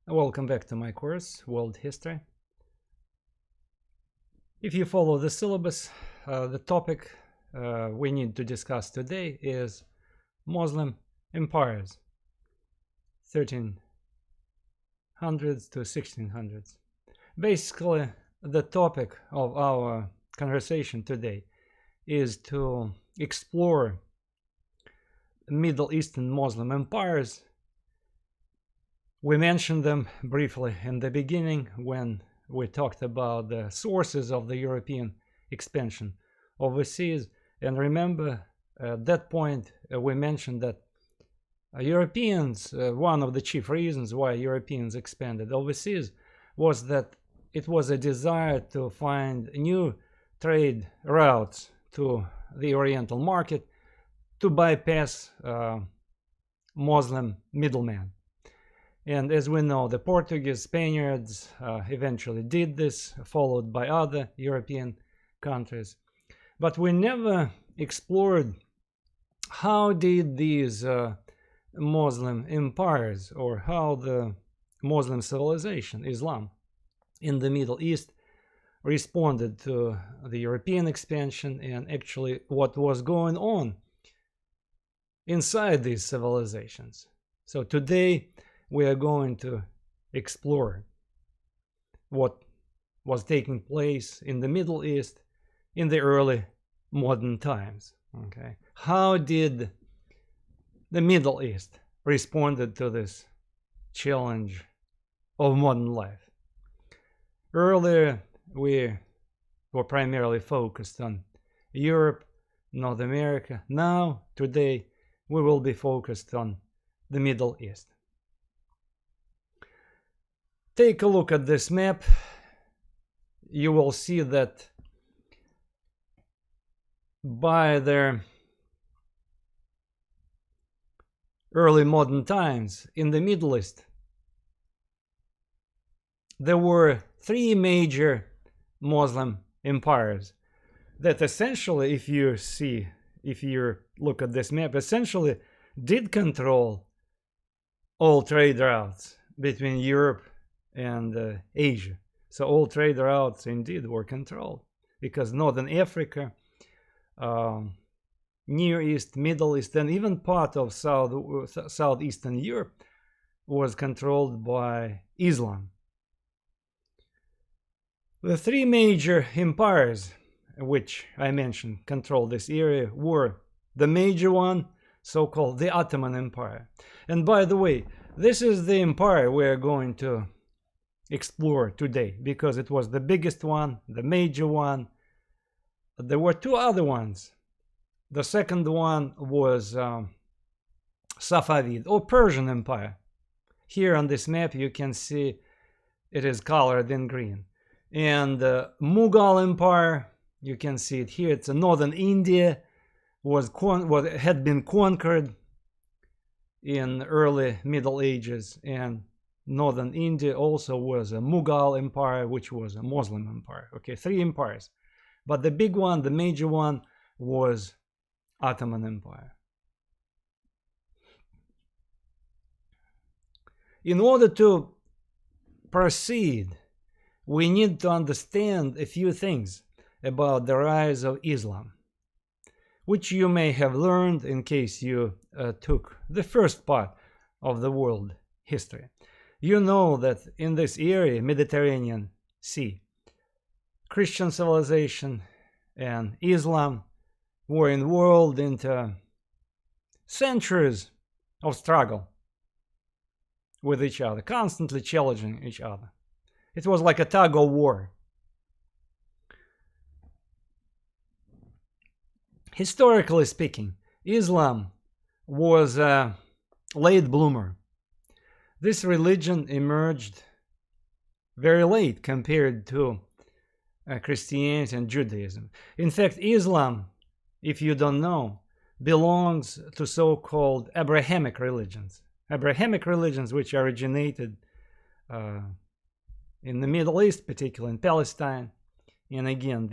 Welcome back to my course, World History. If you follow the syllabus, the topic we need to discuss today is Muslim empires, 1300s to 1600s. Basically, the topic of our conversation today is to explore Middle Eastern Muslim empires. We mentioned them briefly in the beginning when we talked about the sources of the European expansion overseas. And remember, at that point, we mentioned that Europeans, one of the chief reasons why Europeans expanded overseas was that it was a desire to find new trade routes to the Oriental market to bypass Muslim middlemen. And as we know, the Portuguese, Spaniards eventually did this, followed by other European countries. But we never explored how did these Muslim empires, or how the Muslim civilization, Islam, in the Middle East responded to the European expansion, and actually what was going on inside these civilizations. So today we are going to explore what was taking place in the Middle East in the early modern times. Okay, how did the Middle East responded to this challenge of modern life? Earlier, we were primarily focused on Europe, North America. Now, today, we will be focused on the Middle East. Take a look at this map. You will see that by the early modern times in the Middle East, there were three major Muslim empires that essentially, if you look at this map, essentially did control all trade routes between Europe and Asia. So all trade routes indeed were controlled, because Northern Africa, Near East, Middle East, and even part of Southeastern Europe was controlled by Islam. The three major empires which I mentioned controlled this area were the major one, so-called the Ottoman Empire. And by the way, this is the empire we are going to explore today, because it was the biggest one, the major one. There were two other ones. The second one was Safavid, or Persian Empire. Here on this map you can see it is colored in green. And Mughal Empire, you can see it here. It's northern India, had been conquered in early Middle Ages, and northern India also was a Mughal Empire, which was a Muslim empire. Okay, three empires. But the big one, the major one, was Ottoman Empire. In order to proceed, we need to understand a few things about the rise of Islam, which you may have learned in case you took the first part of the world history. You know that in this area, Mediterranean Sea, Christian civilization and Islam were involved into centuries of struggle with each other, constantly challenging each other. It was like a tug of war. Historically speaking, Islam was a late bloomer. This religion emerged very late compared to Christianity and Judaism. In fact, Islam, if you don't know, belongs to so-called Abrahamic religions. Abrahamic religions which originated in the Middle East, particularly in Palestine. And again,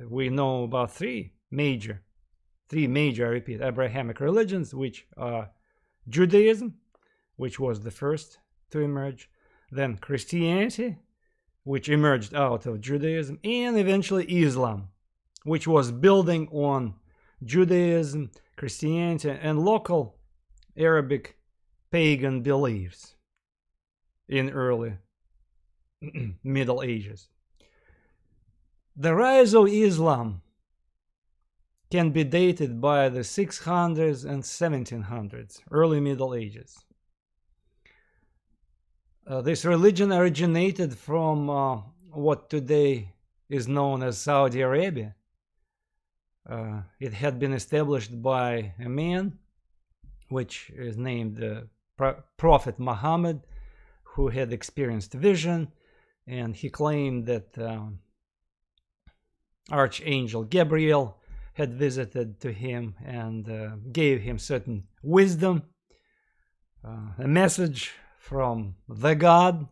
we know about three major, I repeat, Abrahamic religions, which are Judaism, which was the first to emerge, then Christianity, which emerged out of Judaism, and eventually Islam, which was building on Judaism, Christianity, and local Arabic pagan beliefs in early Middle Ages. The rise of Islam can be dated by the 600s and 1700s, early Middle Ages. This religion originated from what today is known as Saudi Arabia. It had been established by a man which is named Prophet Muhammad, who had experienced vision, and he claimed that Archangel Gabriel had visited to him and gave him certain wisdom, a message from the God,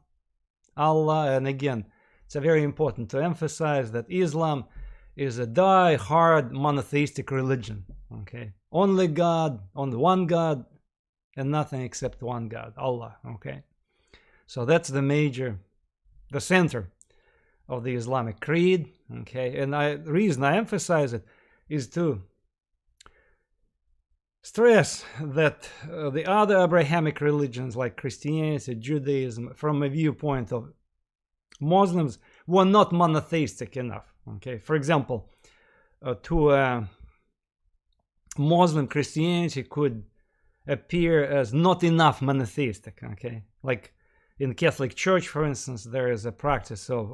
Allah. And again, it's very important to emphasize that Islam is a die-hard monotheistic religion. Okay, only God, only one God, and nothing except one God, Allah. Okay, so that's the center of the Islamic creed. Okay, and the reason I emphasize it is to stress that the other Abrahamic religions like Christianity, Judaism, from a viewpoint of Muslims, were not monotheistic enough. Okay, for example, to a Muslim, Christianity could appear as not enough monotheistic. Okay, like in Catholic Church, for instance, there is a practice of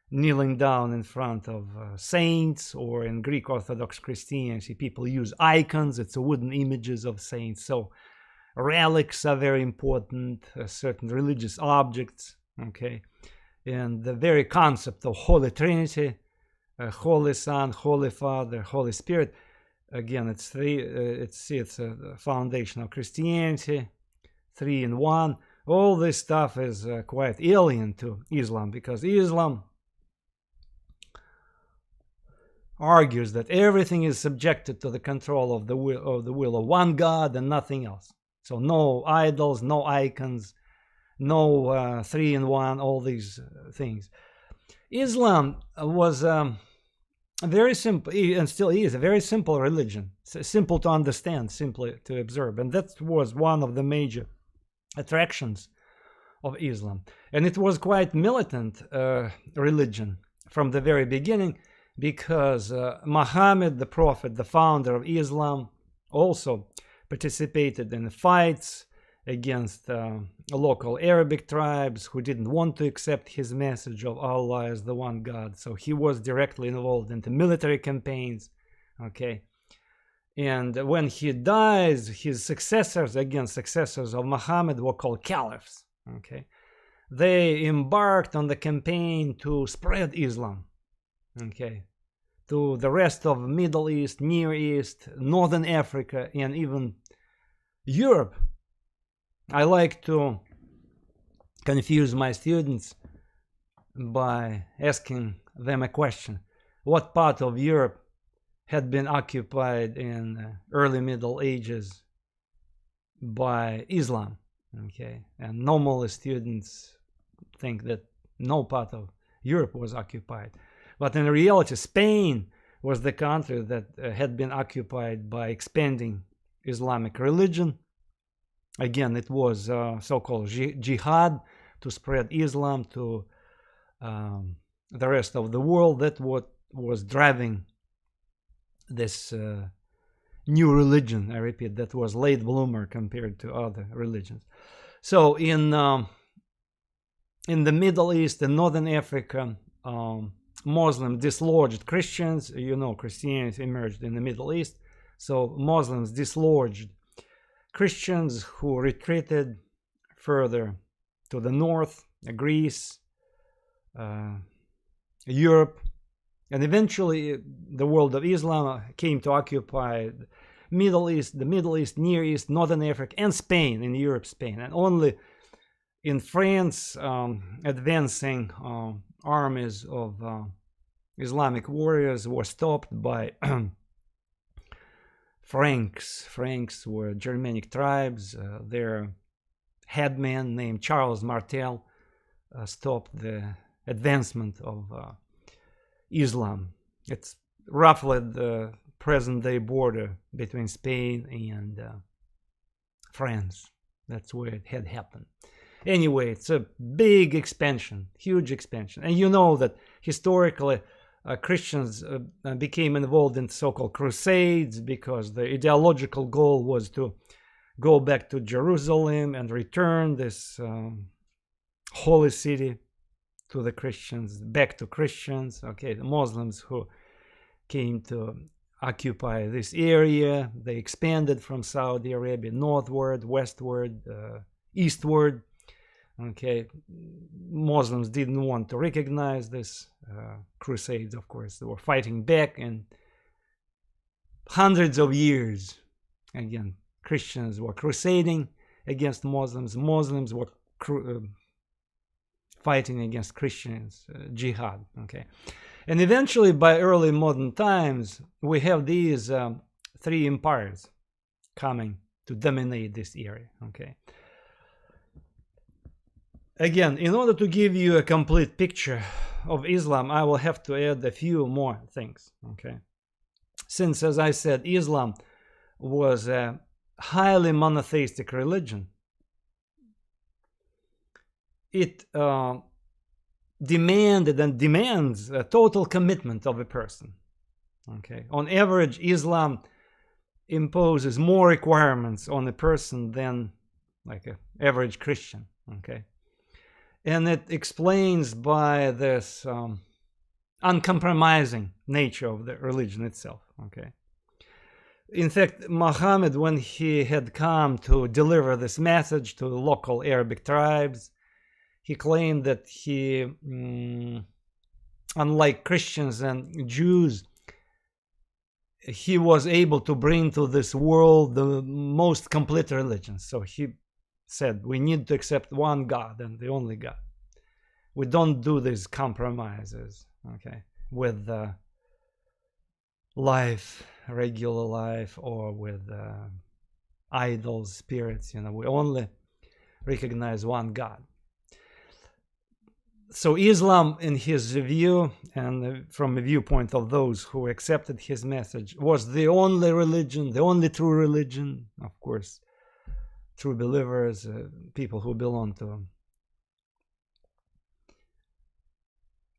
kneeling down in front of saints, or in Greek Orthodox Christianity, people use icons. It's wooden images of saints. So relics are very important, certain religious objects. Okay, and the very concept of Holy Trinity, Holy Son, Holy Father, Holy Spirit, again, it's a foundation of Christianity, 3 in 1. All this stuff is quite alien to Islam, because Islam argues that everything is subjected to the control of the will of one God and nothing else. So no idols, no icons, no 3 in 1, all these things. Islam was very simple, and still is a very simple religion, simple to understand, simply to observe, and that was one of the major attractions of Islam. And it was quite militant religion from the very beginning, because Muhammad, the prophet, the founder of Islam, also participated in fights against local Arabic tribes who didn't want to accept his message of Allah as the one God. So he was directly involved in the military campaigns. Okay, and when he dies, his successors, again successors of Muhammad, were called caliphs. Okay, they embarked on the campaign to spread Islam. Okay, to the rest of Middle East, Near East, Northern Africa, and even Europe. I like to confuse my students by asking them a question. What part of Europe had been occupied in early Middle Ages by Islam? Okay, and normally students think that no part of Europe was occupied. But in reality, Spain was the country that had been occupied by expanding Islamic religion. Again, it was so-called jihad to spread Islam to the rest of the world. That what was driving this new religion, I repeat, that was late bloomer compared to other religions. So in the Middle East and Northern Africa, Muslims dislodged Christians. You know, Christianity emerged in the Middle East, so Muslims dislodged Christians who retreated further to the north, Greece, Europe, and eventually the world of Islam came to occupy Middle East, the Middle East, Near East, Northern Africa, and Spain, in Europe, Spain. And only in France, advancing armies of Islamic warriors were stopped by Franks. Franks were Germanic tribes. Their headman named Charles Martel stopped the advancement of Islam. It's roughly the present-day border between Spain and France. That's where it had happened. Anyway, it's a big expansion, huge expansion. And you know that historically Christians became involved in so-called crusades because the ideological goal was to go back to Jerusalem and return this holy city to the Christians, back to Christians, okay, the Muslims who came to occupy this area. They expanded from Saudi Arabia northward, westward, eastward. Okay, Muslims didn't want to recognize this crusades, of course. They were fighting back, and hundreds of years, again, Christians were crusading against Muslims. Muslims were fighting against Christians, jihad, okay. And eventually, by early modern times, we have these three empires coming to dominate this area, okay. Again, in order to give you a complete picture of Islam, I will have to add a few more things, okay. Since, as I said, Islam was a highly monotheistic religion, it demanded and demands a total commitment of a person, okay. On average, Islam imposes more requirements on a person than like an average Christian, okay. And it explains by this uncompromising nature of the religion itself, okay. In fact, Muhammad, when he had come to deliver this message to the local Arabic tribes, he claimed that he, unlike Christians and Jews, he was able to bring to this world the most complete religion. So he said, we need to accept one God and the only God. We don't do these compromises, okay, with life, regular life, or with idols, spirits, you know. We only recognize one God. So Islam, in his view, and from the viewpoint of those who accepted his message, was the only religion, the only true religion. Of course, true believers, people who belong to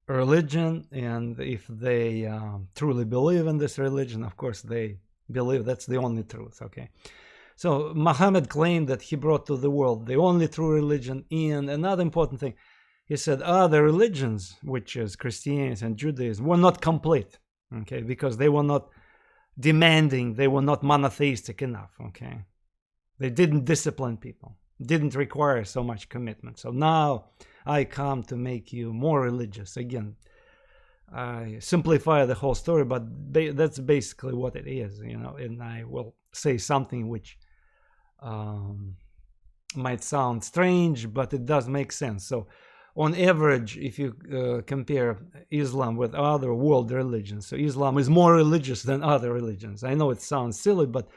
a religion, and if they truly believe in this religion, of course, they believe that's the only truth, okay. So Muhammad claimed that he brought to the world the only true religion. And another important thing, he said other religions, which is Christianity and Judaism, were not complete, okay, because they were not demanding, they were not monotheistic enough, okay. They didn't discipline people, didn't require so much commitment. So now I come to make you more religious. Again, I simplify the whole story, but that's basically what it is, you know. And I will say something which might sound strange, but it does make sense. So on average, if you compare Islam with other world religions, so Islam is more religious than other religions. I know it sounds silly, but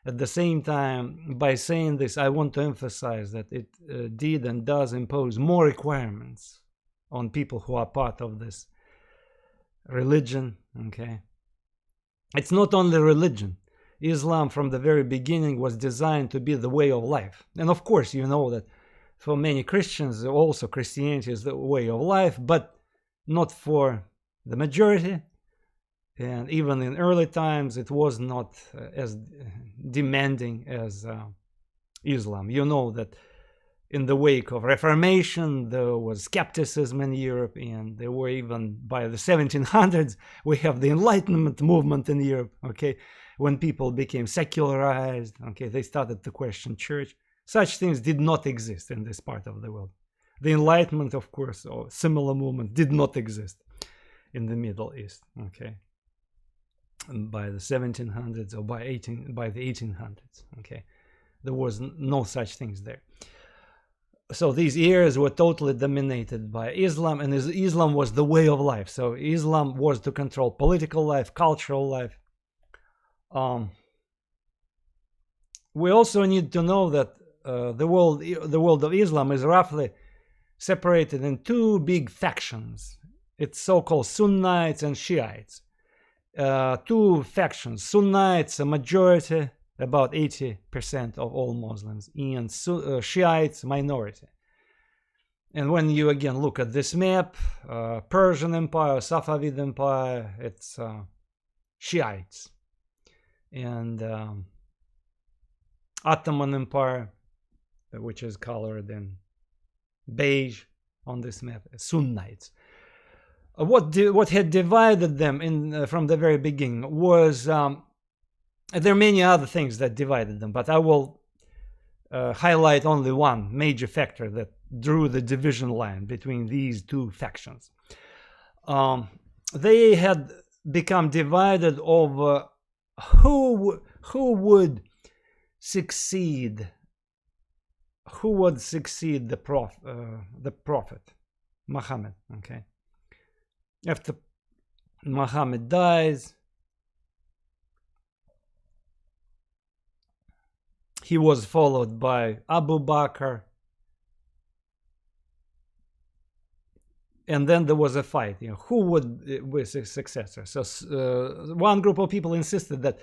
at the same time, by saying this, I want to emphasize that it did and does impose more requirements on people who are part of this religion, okay? It's not only religion. Islam, from the very beginning, was designed to be the way of life. And of course, you know that for many Christians, also Christianity is the way of life, but not for the majority. And even in early times, it was not as demanding as Islam. You know that in the wake of Reformation, there was skepticism in Europe, and there were even, by the 1700s, we have the Enlightenment movement in Europe, okay? When people became secularized, okay, they started to question church. Such things did not exist in this part of the world. The Enlightenment, of course, or similar movement did not exist in the Middle East, okay? By the 1700s or by the 1800s, okay? There was no such things there. So these areas were totally dominated by Islam, and Islam was the way of life. So Islam was to control political life, cultural life. We also need to know that the world of Islam is roughly separated in two big factions. It's so-called Sunnites and Shiites. Two factions. Sunnites, a majority, about 80% of all Muslims, and Shiites, minority. And when you again look at this map, Persian Empire, Safavid Empire, it's Shiites. And Ottoman Empire, which is colored in beige on this map, Sunnites. What had divided them from the very beginning was, there are many other things that divided them, but I will highlight only one major factor that drew the division line between these two factions. They had become divided over who would succeed the prophet Muhammad. Okay, after Muhammad dies, he was followed by Abu Bakr, and then there was a fight. Who would be his successor? So one group of people insisted that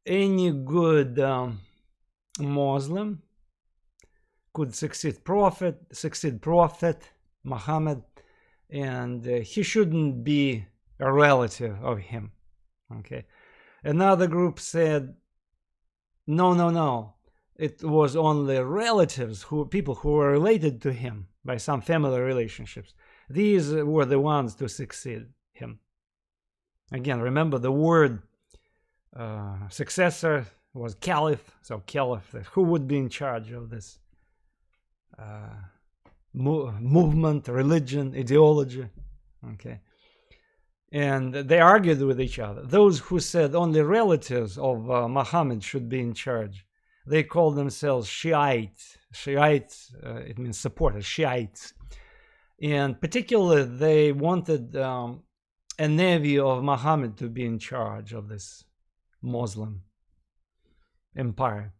any good Muslim could succeed Prophet Muhammad, and he shouldn't be a relative of him. Okay. Another group said, no. It was only relatives, people who were related to him by some family relationships. These were the ones to succeed him. Again, remember the word successor was caliph. So caliph, who would be in charge of this movement, religion, ideology. Okay. And they argued with each other. Those who said only relatives of Muhammad should be in charge, they called themselves Shiites. Shiites, it means supporters, Shiites. And particularly, they wanted a nephew of Muhammad to be in charge of this Muslim empire.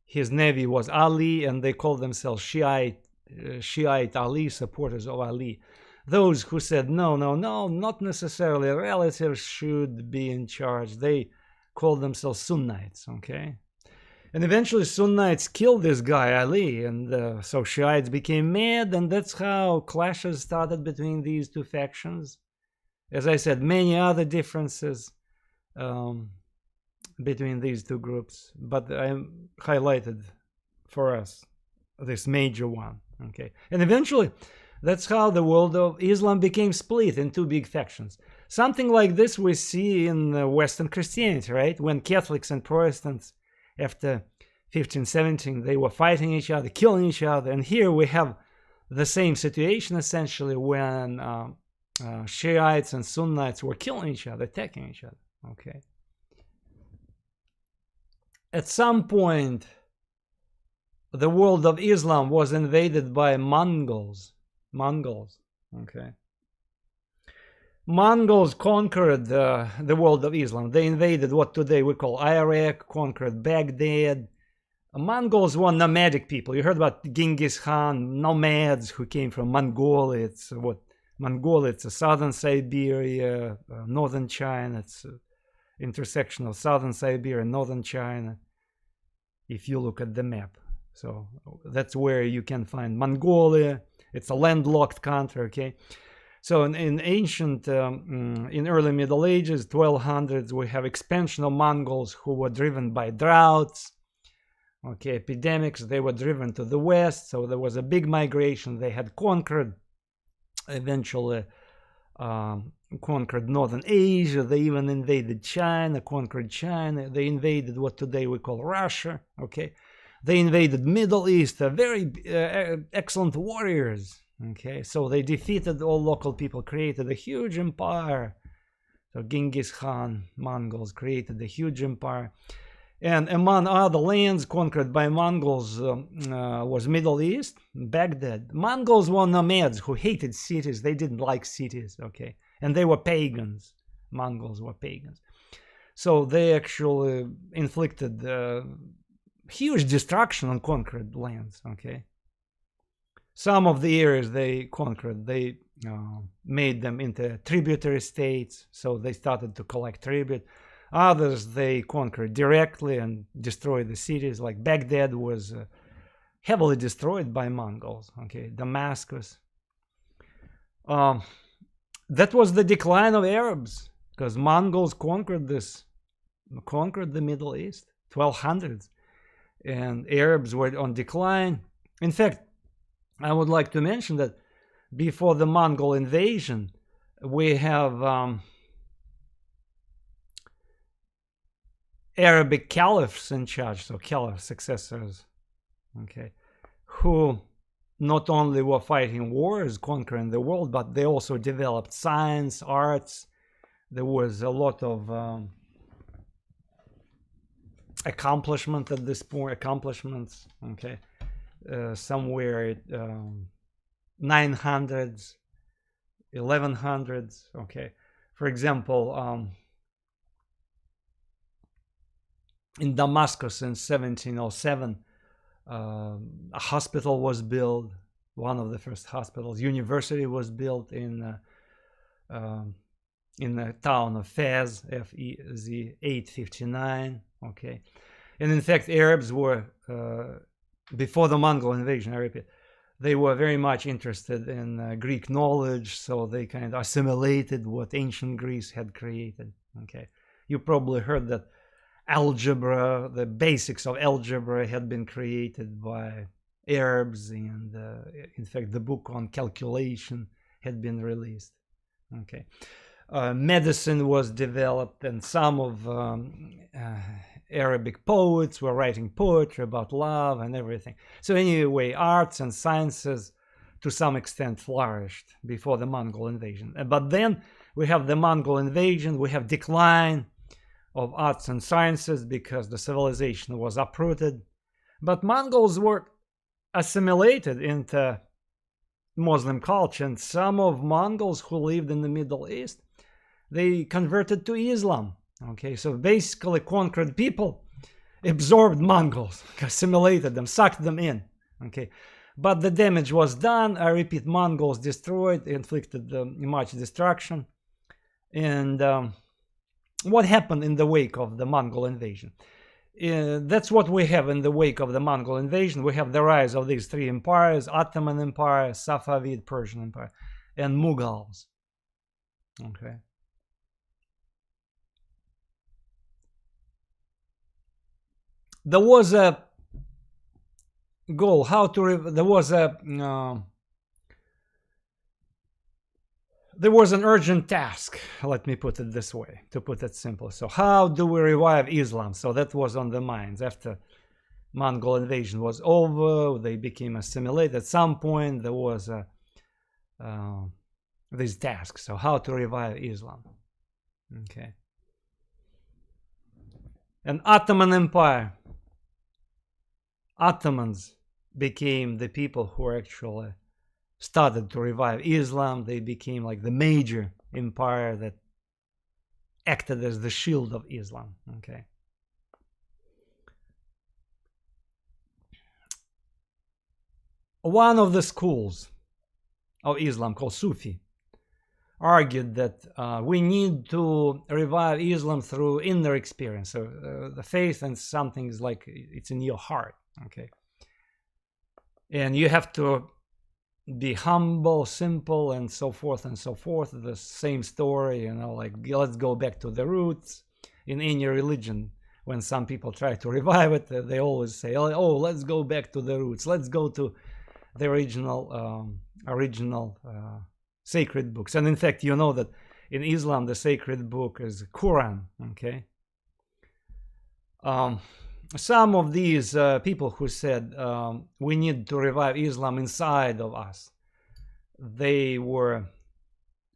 His nephew was Ali, and they called themselves Shiite Ali, supporters of Ali. Those who said, no, not necessarily relatives should be in charge, they called themselves Sunnites, okay? And eventually Sunnites killed this guy, Ali, and so Shiites became mad, and that's how clashes started between these two factions. As I said, many other differences between these two groups, but I highlighted for us this major one, okay? And eventually, that's how the world of Islam became split in two big factions. Something like this we see in Western Christianity, right? When Catholics and Protestants, after 1517, they were fighting each other, killing each other. And here we have the same situation, essentially, when Shiites and Sunnites were killing each other, attacking each other, okay? At some point, the world of Islam was invaded by Mongols, okay? Mongols conquered the world of Islam. They invaded what today we call Iraq, conquered Baghdad. Mongols were nomadic people. You heard about Genghis Khan, nomads who came from Mongolia. It's a southern Siberia, northern China. It's intersection of southern Siberia and northern China, if you look at the map. So that's where you can find Mongolia. It's a landlocked country, okay? So in ancient, in early Middle Ages, 1200s, we have expansion of Mongols who were driven by droughts, okay, epidemics. They were driven to the west, so there was a big migration. They had conquered, eventually conquered Northern Asia. They even invaded China, conquered China. They invaded what today we call Russia, okay? They invaded Middle East, very excellent warriors, okay? So they defeated all local people, created a huge empire. So Genghis Khan, Mongols created a huge empire. And among other lands conquered by Mongols was Middle East, Baghdad. Mongols were nomads who hated cities. They didn't like cities, okay? And they were pagans. Mongols were pagans. So they actually inflicted huge destruction on conquered lands. Okay, some of the areas they conquered, they made them into tributary states, so they started to collect tribute. Others they conquered directly and destroyed the cities. Like Baghdad was heavily destroyed by Mongols. Okay, Damascus. That was the decline of Arabs, because Mongols conquered the Middle East, 1200s, and Arabs were on decline. In fact, I would like to mention that before the Mongol invasion, we have Arabic caliphs in charge, so caliph successors, okay, who not only were fighting wars, conquering the world, but they also developed science, arts. There was a lot of accomplishments, okay, somewhere at 900s, 1100s, okay. For example, in Damascus in 1707, a hospital was built, one of the first hospitals. University was built in the town of Fez, F-E-Z, 859, okay. And in fact, Arabs were, before the Mongol invasion, I repeat, they were very much interested in Greek knowledge, so they kind of assimilated what ancient Greece had created, okay. You probably heard that algebra, the basics of algebra had been created by Arabs, and in fact the book on calculation had been released, okay. Medicine was developed, and some of Arabic poets were writing poetry about love and everything. So anyway, arts and sciences to some extent flourished before the Mongol invasion. But then we have the Mongol invasion, we have decline of arts and sciences because the civilization was uprooted. But Mongols were assimilated into Muslim culture, and some of Mongols who lived in the Middle East, they converted to Islam. Okay, so basically conquered people absorbed Mongols, assimilated them, sucked them in. Okay, but the damage was done. I repeat, Mongols destroyed, inflicted much destruction. And what happened in the wake of the Mongol invasion? That's what we have in the wake of the Mongol invasion. We have the rise of these three empires: Ottoman Empire, Safavid, Persian Empire, and Mughals. Okay. There was a goal, there was an urgent task, let me put it this way, to put it simple. So how do we revive Islam? So that was on the minds. After Mongol invasion was over, they became assimilated. At some point there was this task. So how to revive Islam? Okay. And Ottoman Empire. Ottomans became the people who actually started to revive Islam. They became like the major empire that acted as the shield of Islam. Okay. One of the schools of Islam, called Sufi, argued that we need to revive Islam through inner experience. So the faith and something is like it's in your heart. Okay. And you have to be humble, simple, and so forth and so forth. The same story, you know, like let's go back to the roots. In any religion, when some people try to revive it, they always say, oh, let's go back to the roots. Let's go to the original sacred books. And in fact, you know that in Islam, the sacred book is Quran. Okay. Some of these people who said we need to revive Islam inside of us, they were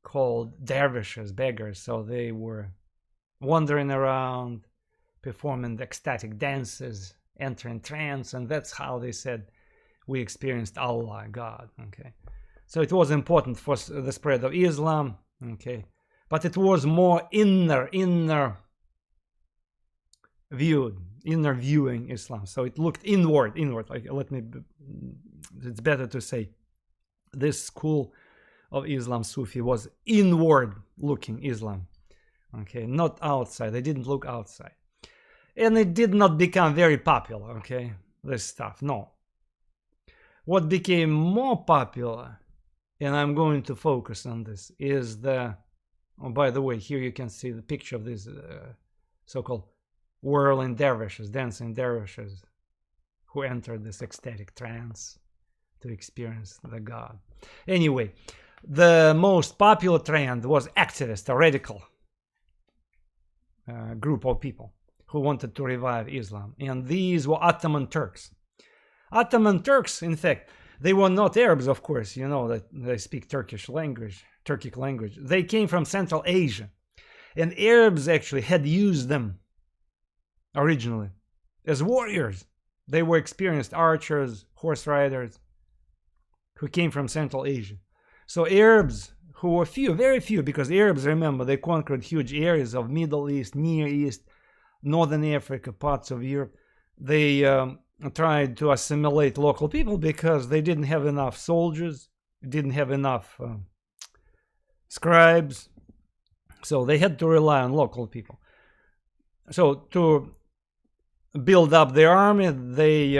called dervishes, beggars. So they were wandering around, performing ecstatic dances, entering trance, and that's how they said we experienced Allah, God. Okay, so it was important for the spread of Islam. Okay, but it was more inner viewed. viewing Islam. So it looked inward. Like, it's better to say this school of Islam, Sufi, was inward looking Islam. Okay, not outside. They didn't look outside. And it did not become very popular, okay, this stuff, no. What became more popular, and I'm going to focus on this, is oh, by the way, here you can see the picture of these so-called whirling dervishes, dancing dervishes, who entered this ecstatic trance to experience the God. Anyway, the most popular trend was activist, a radical group of people who wanted to revive Islam. And these were Ottoman Turks. Ottoman Turks, in fact, they were not Arabs, of course, you know that they speak Turkic language. They came from Central Asia. And Arabs actually had used them originally as warriors. They were experienced archers, horse riders, who came from Central Asia. So Arabs, who were few, very few, because Arabs, remember, they conquered huge areas of Middle East, Near East, Northern Africa, parts of Europe. They tried to assimilate local people because they didn't have enough soldiers, didn't have enough scribes. So they had to rely on local people. So to build up their army, they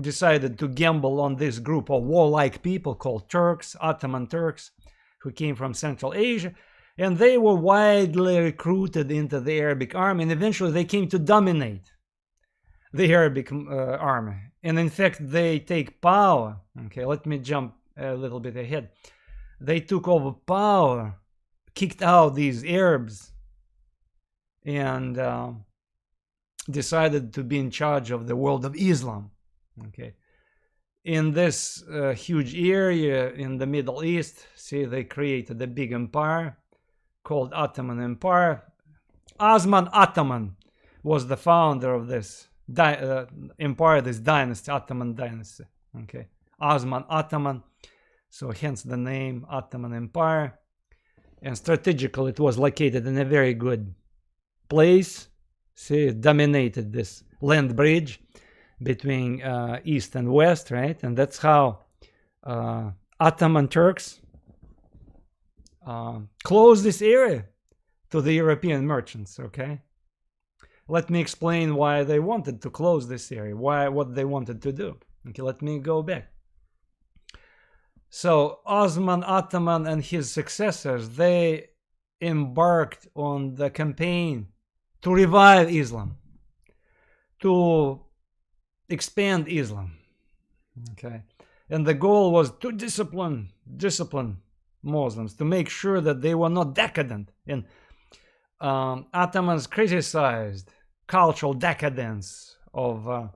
decided to gamble on this group of warlike people called Turks, Ottoman Turks, who came from Central Asia. And they were widely recruited into the Arabic army, and eventually they came to dominate the Arabic army. And in fact, they take power. Okay, let me jump a little bit ahead. They took over power, kicked out these Arabs, and decided to be in charge of the world of Islam. Okay, in this huge area in the Middle East, see, they created a big empire called Ottoman Empire. Osman Ottoman was the founder of this empire, this dynasty, Ottoman dynasty. Okay, Osman Ottoman, so hence the name Ottoman Empire. And strategically, it was located in a very good place. See, it dominated this land bridge between East and West, right? And that's how Ottoman Turks closed this area to the European merchants, okay? Let me explain why they wanted to close this area, what they wanted to do. Okay, let me go back. So Osman Ottoman and his successors, they embarked on the campaign to revive Islam, to expand Islam, okay? And the goal was to discipline Muslims, to make sure that they were not decadent. And Ottomans criticized cultural decadence of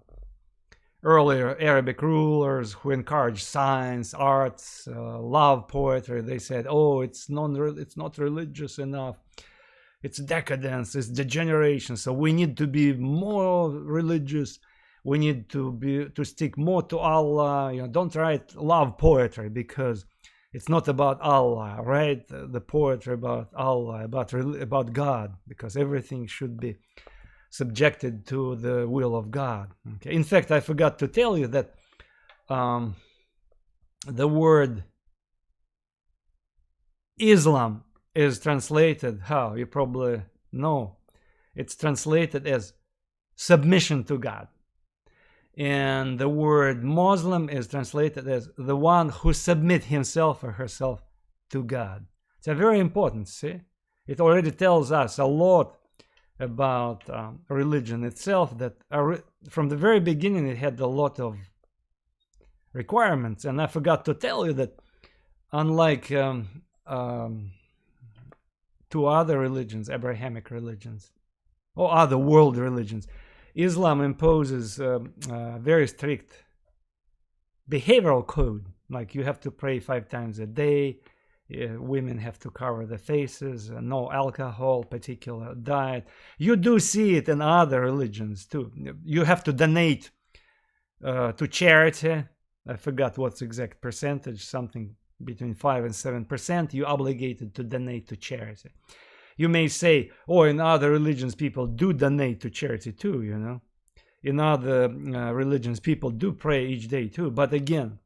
earlier Arabic rulers who encouraged science, arts, love, poetry. They said, oh, it's not religious enough. It's decadence, it's degeneration. So we need to be more religious. We need to stick more to Allah. You know, don't write love poetry because it's not about Allah. Write the poetry about Allah, about God, because everything should be subjected to the will of God. Okay. In fact, I forgot to tell you that the word Islam is translated, how? You probably know. It's translated as submission to God. And the word Muslim is translated as the one who submits himself or herself to God. It's very important, see? It already tells us a lot about religion itself, that from the very beginning it had a lot of requirements. And I forgot to tell you that unlike two other religions, Abrahamic religions, or other world religions, Islam imposes a very strict behavioral code. Like you have to pray 5 times a day, women have to cover their faces, no alcohol, particular diet. You do see it in other religions too. You have to donate to charity. I forgot what's the exact percentage, something between 5 and 7%, you're obligated to donate to charity. You may say, oh, in other religions, people do donate to charity too, you know. in other religions, people do pray each day too. But again,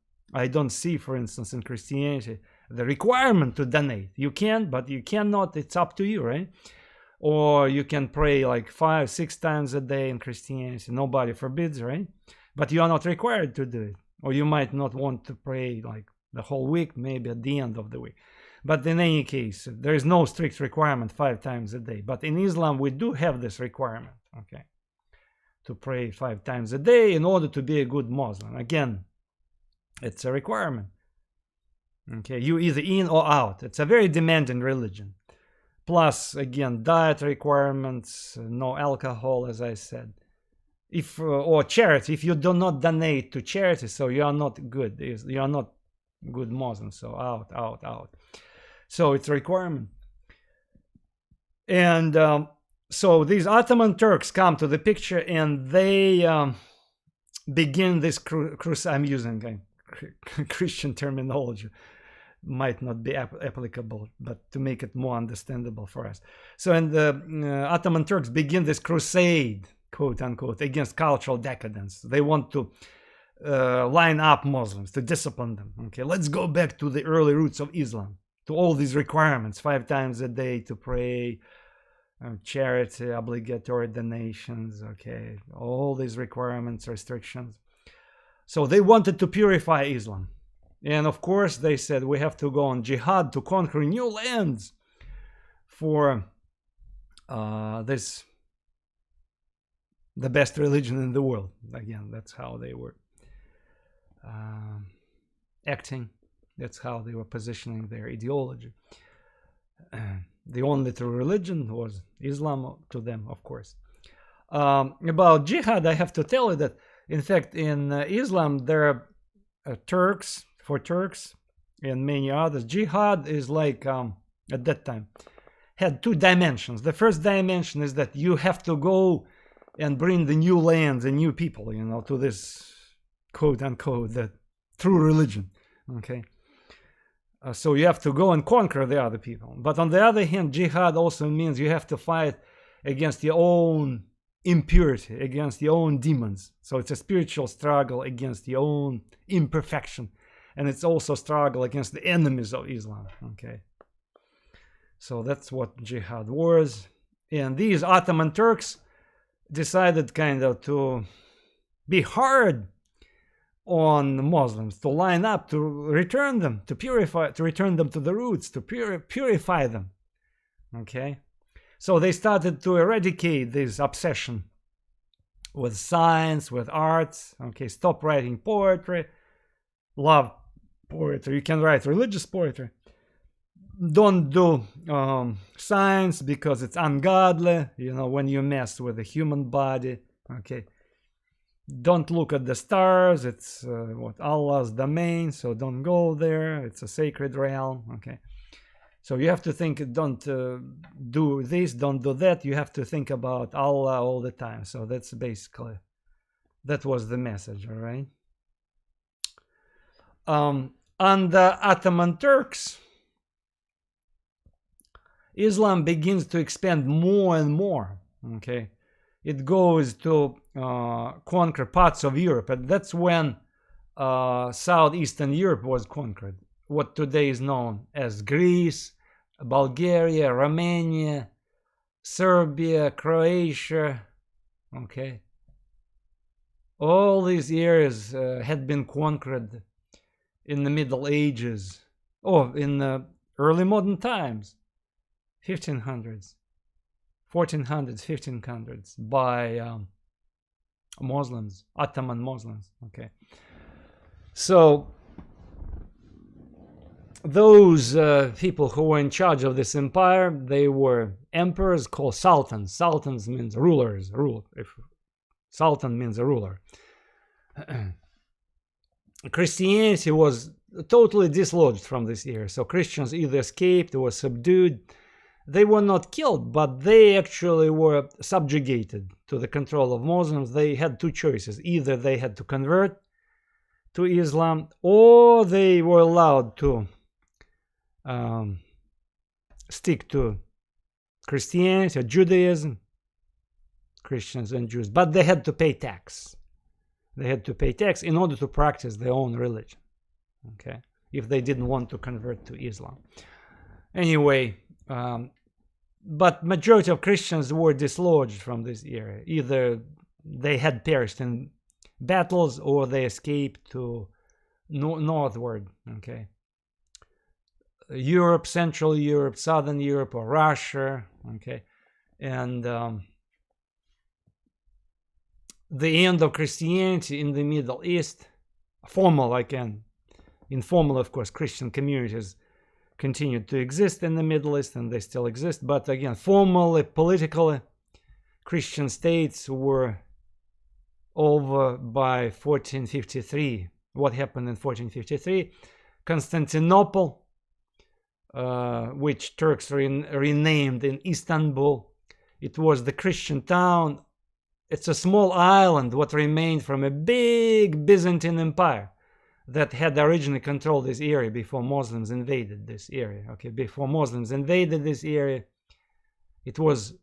I don't see, for instance, in Christianity, the requirement to donate. You can, but you cannot. It's up to you, right? Or you can pray like 5-6 times a day in Christianity. Nobody forbids, right? But you are not required to do it. Or you might not want to pray like the whole week, maybe at the end of the week. But in any case, there is no strict requirement 5 times a day. But in Islam, we do have this requirement, okay, to pray 5 times a day in order to be a good Muslim. Again, it's a requirement. Okay, you either in or out. It's a very demanding religion. Plus, again, diet requirements, no alcohol, as I said. If or charity, if you do not donate to charity, so you are not good. You are not good Muslim. So out. So it's a requirement. And so these Ottoman Turks come to the picture, and they begin this crusade. I'm using Christian terminology. Might not be applicable, but to make it more understandable for us. So, and the Ottoman Turks begin this crusade, quote unquote, against cultural decadence. They want to line up Muslims, to discipline them. Okay, let's go back to the early roots of Islam, to all these requirements, 5 times a day to pray, charity, obligatory donations, okay, all these requirements, restrictions. So they wanted to purify Islam. And of course, they said we have to go on jihad to conquer new lands for this, the best religion in the world. Again, that's how they were acting. That's how they were positioning their ideology. The only true religion was Islam to them, of course. About jihad, I have to tell you that, in fact, in Islam, there are Turks, for Turks and many others, jihad is like, at that time, had 2 dimensions. The first dimension is that you have to go and bring the new lands and new people, you know, to this, quote unquote, the true religion, okay? So you have to go and conquer the other people. But on the other hand, jihad also means you have to fight against your own impurity, against your own demons. So it's a spiritual struggle against your own imperfection. And it's also a struggle against the enemies of Islam, okay? So that's what jihad was. And these Ottoman Turks decided kind of to be hard on Muslims, to line up, to return them, to purify, to return them to the roots, to purify them, okay? So they started to eradicate this obsession with science, with arts, okay? Stop writing poetry, love poetry. You can write religious poetry. Don't do science because it's ungodly, you know, when you mess with the human body, okay? Don't look at the stars. It's what Allah's domain, so don't go there. It's a sacred realm, okay? So you have to think, don't do this, don't do that. You have to think about Allah all the time. So that's basically, that was the message, all right? Under Ottoman Turks, Islam begins to expand more and more, okay? It goes to conquer parts of Europe, and that's when southeastern Europe was conquered. What today is known as Greece, Bulgaria, Romania, Serbia, Croatia, okay? All these areas had been conquered in the Middle Ages, or in early modern times, 1500s, 1400s, 1500s, by Muslims, Ottoman Muslims, okay? So those people who were in charge of this empire, they were emperors called sultans. Sultans means rulers, if sultan means a ruler. Christianity was totally dislodged from this area. So Christians either escaped or were subdued. They were not killed, but they actually were subjugated to the control of Muslims. They had 2 choices. Either they had to convert to Islam, or they were allowed to stick to Christianity or Judaism. Christians and Jews, but they had to pay tax. They had to pay tax in order to practice their own religion, okay, if they didn't want to convert to Islam. Anyway, but majority of Christians were dislodged from this area. Either they had perished in battles or they escaped to northward, okay, Europe, Central Europe, Southern Europe, or Russia, okay. And the end of Christianity in the Middle East, formal, again, informal, of course, Christian communities continued to exist in the Middle East, and they still exist, but again, formally, politically, Christian states were over by 1453. What happened in 1453? Constantinople, which Turks renamed in Istanbul. It was the Christian town. It's a small island, what remained from a big Byzantine empire that had originally controlled this area before Muslims invaded this area. Okay, before Muslims invaded this area, it was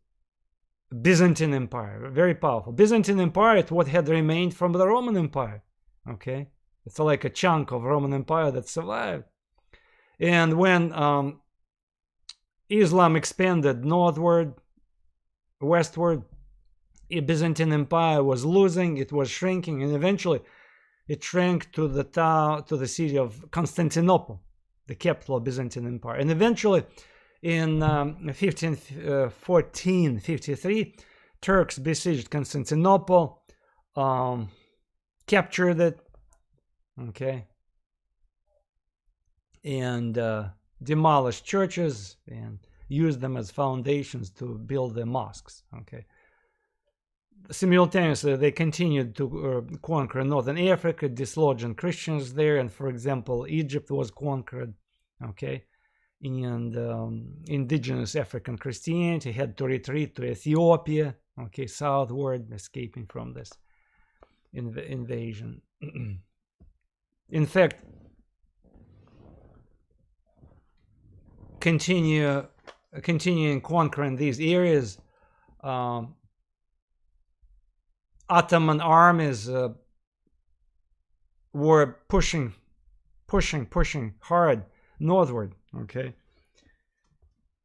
Byzantine Empire, very powerful. Byzantine Empire, it's what had remained from the Roman Empire. Okay, it's like a chunk of Roman Empire that survived. And when Islam expanded northward, westward, the Byzantine Empire was losing, it was shrinking, and eventually it shrank to the town, to the city of Constantinople, the capital of Byzantine Empire. And eventually, in 1453, Turks besieged Constantinople, captured it, okay, and demolished churches and used them as foundations to build their mosques, okay. Simultaneously, they continued to conquer Northern Africa, dislodging Christians there, and for example, Egypt was conquered, okay, and indigenous African Christianity had to retreat to Ethiopia, okay, southward, escaping from this invasion. In fact, continuing conquering these areas, Ottoman armies were pushing hard northward, okay.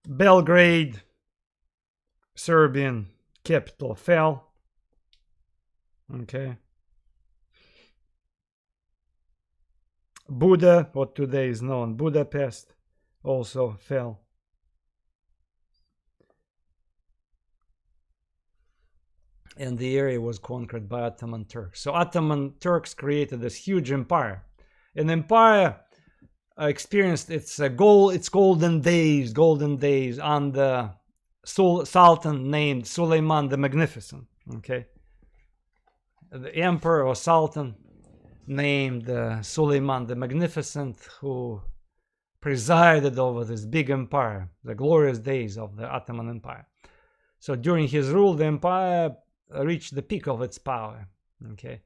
Belgrade, Serbian capital, fell, okay. Buda, what today is known Budapest, also fell. And the area was conquered by Ottoman Turks. So Ottoman Turks created this huge empire. An empire experienced its golden days under Sultan named Suleiman the Magnificent. Okay, the emperor or sultan named Suleiman the Magnificent, who presided over this big empire, the glorious days of the Ottoman Empire. So during his rule, the empire reached the peak of its power. Okay,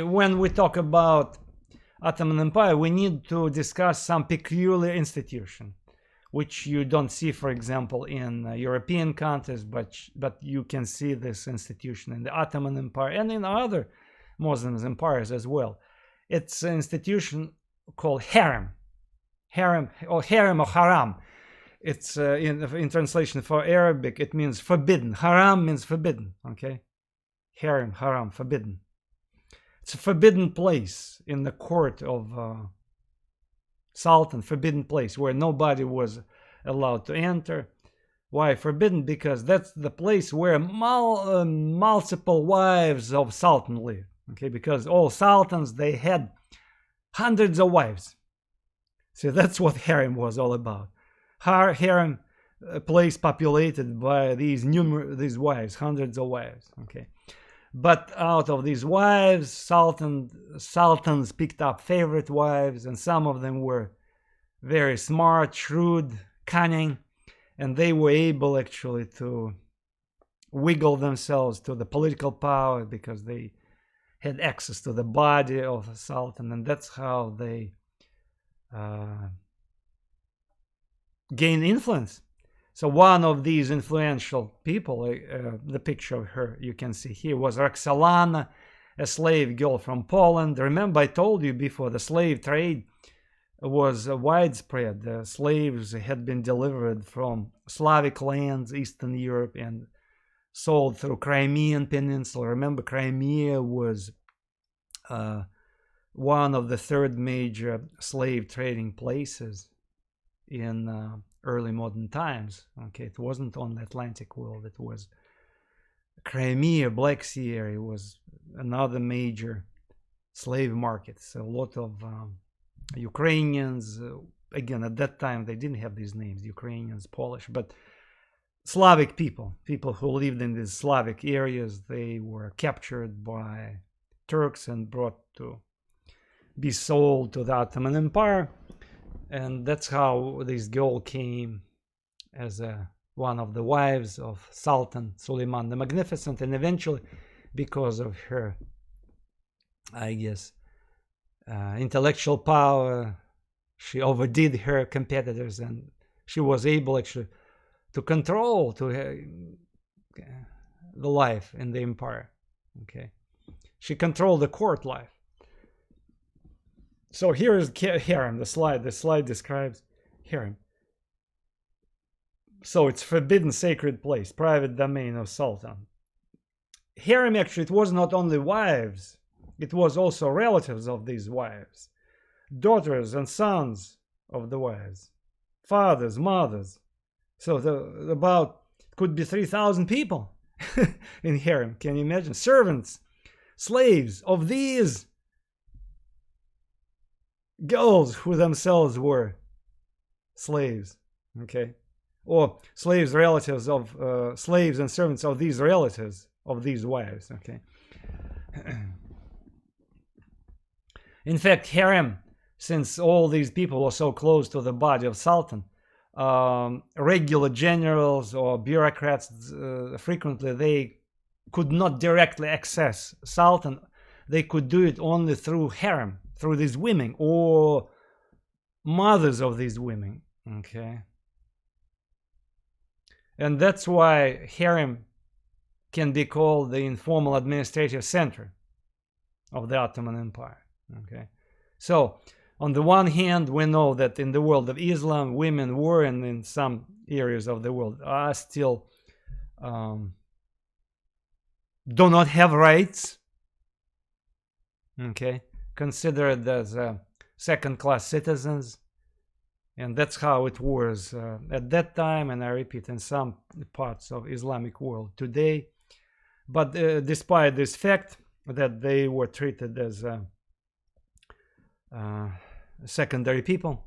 when we talk about Ottoman Empire, we need to discuss some peculiar institution, which you don't see, for example, in European countries, but you can see this institution in the Ottoman Empire and in other Muslim empires as well. It's an institution called Harem or Haram. It's in translation for Arabic, it means forbidden. Haram means forbidden, okay? Harem, haram, forbidden. It's a forbidden place in the court of Sultan, forbidden place where nobody was allowed to enter. Why forbidden? Because that's the place where multiple wives of Sultan live, okay? Because all Sultans, they had hundreds of wives. So that's what harem was all about. Harem, a place populated by these wives, hundreds of wives, okay. But out of these wives, sultans picked up favorite wives, and some of them were very smart, shrewd, cunning, and they were able actually to wiggle themselves to the political power because they had access to the body of a sultan, and that's how they gain influence. So one of these influential people, the picture of her you can see here, was Roxalana, a slave girl from Poland. Remember, I told you before, the slave trade was widespread. The slaves had been delivered from Slavic lands, Eastern Europe, and sold through Crimean Peninsula. Remember, Crimea was one of the third major slave trading places in early modern times. Okay, it wasn't on the Atlantic world. It was Crimea, Black Sea area was another major slave market. So a lot of Ukrainians, again, at that time they didn't have these names, Ukrainians, Polish, but Slavic people who lived in these Slavic areas, they were captured by Turks and brought to be sold to the Ottoman Empire. And that's how this girl came as one of the wives of Sultan Suleiman the Magnificent, and eventually, because of her, I guess, intellectual power, she overdid her competitors, and she was able actually to control the life in the empire. Okay, she controlled the court life. So here is harem, the slide. The slide describes harem. So it's forbidden sacred place, private domain of sultan. Harem, actually, it was not only wives, it was also relatives of these wives, daughters and sons of the wives, fathers, mothers. So about could be 3,000 people in harem. Can you imagine? Servants, slaves of these girls who themselves were slaves, okay, or slaves, relatives of slaves and servants of these relatives of these wives, okay. In fact, harem, since all these people were so close to the body of sultan, regular generals or bureaucrats, frequently they could not directly access sultan. They could do it only through harem, through these women or mothers of these women, okay. And that's why harem can be called the informal administrative center of the Ottoman Empire, okay. So on the one hand, we know that in the world of Islam, women were, and in some areas of the world are still do not have rights, okay, considered as second-class citizens. And that's how it was at that time, and I repeat, in some parts of Islamic world today. But despite this fact that they were treated as secondary people,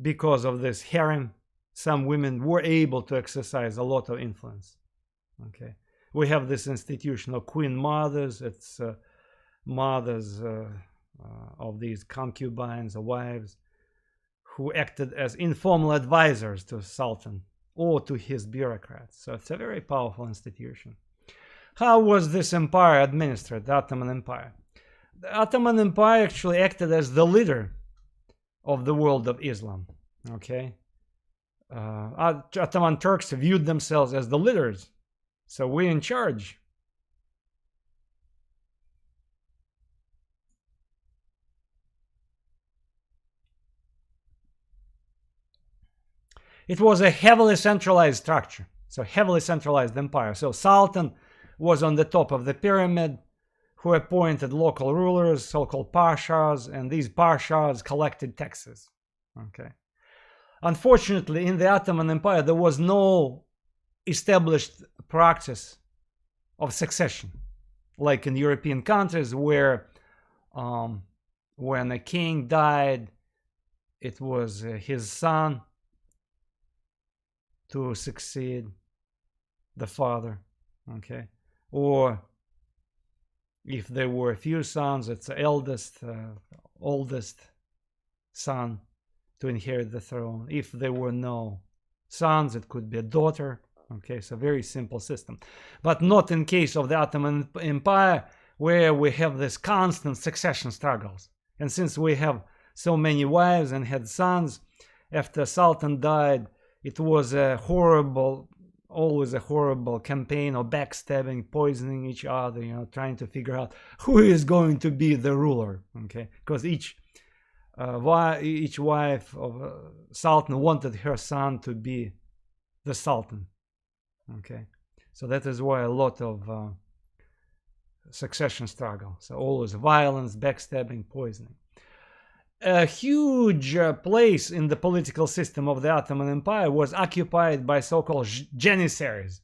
because of this harem, some women were able to exercise a lot of influence, okay. We have this institution of queen mothers. It's mothers of these concubines or wives who acted as informal advisors to sultan or to his bureaucrats. So it's a very powerful institution. How was this empire administered, the Ottoman Empire? The Ottoman Empire actually acted as the leader of the world of Islam, okay. Ottoman Turks viewed themselves as the leaders, so we're in charge. It was a heavily centralized structure, so heavily centralized empire. So Sultan was on the top of the pyramid, who appointed local rulers, so-called pashas, and these pashas collected taxes, okay. Unfortunately, in the Ottoman Empire, there was no established practice of succession, like in European countries where when a king died, it was his son to succeed the father, okay. Or if there were a few sons, it's the oldest son to inherit the throne. If there were no sons, it could be a daughter, okay. So very simple system, but not in case of the Ottoman Empire, where we have this constant succession struggles. And since we have so many wives and had sons, after Sultan died, It was a horrible, always a horrible campaign of backstabbing, poisoning each other, you know, trying to figure out who is going to be the ruler, okay? Because each wife of a sultan wanted her son to be the sultan, okay? So that is why a lot of succession struggle. So always violence, backstabbing, poisoning. A huge place in the political system of the Ottoman Empire was occupied by so-called Janissaries.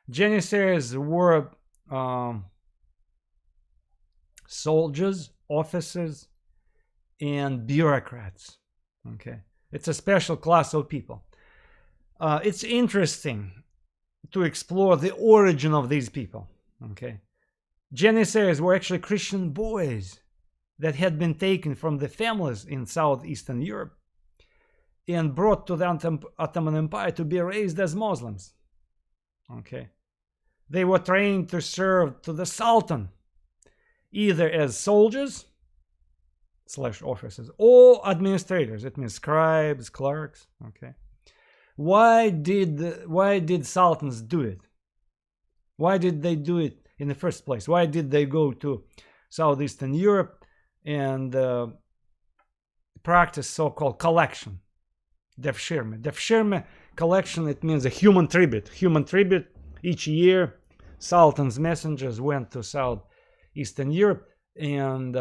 Janissaries were soldiers, officers, and bureaucrats. Okay, it's a special class of people. It's interesting to explore the origin of these people. Okay, Janissaries were actually Christian boys that had been taken from the families in southeastern Europe and brought to the Ottoman Empire to be raised as Muslims. Okay, they were trained to serve to the Sultan, either as soldiers / officers or administrators. It means scribes, clerks. Okay, why did sultans do it? Why did they do it in the first place? Why did they go to southeastern Europe and practice so-called collection, devshirme? Devshirme collection, it means a human tribute. Human tribute. Each year, sultan's messengers went to southeastern Europe, and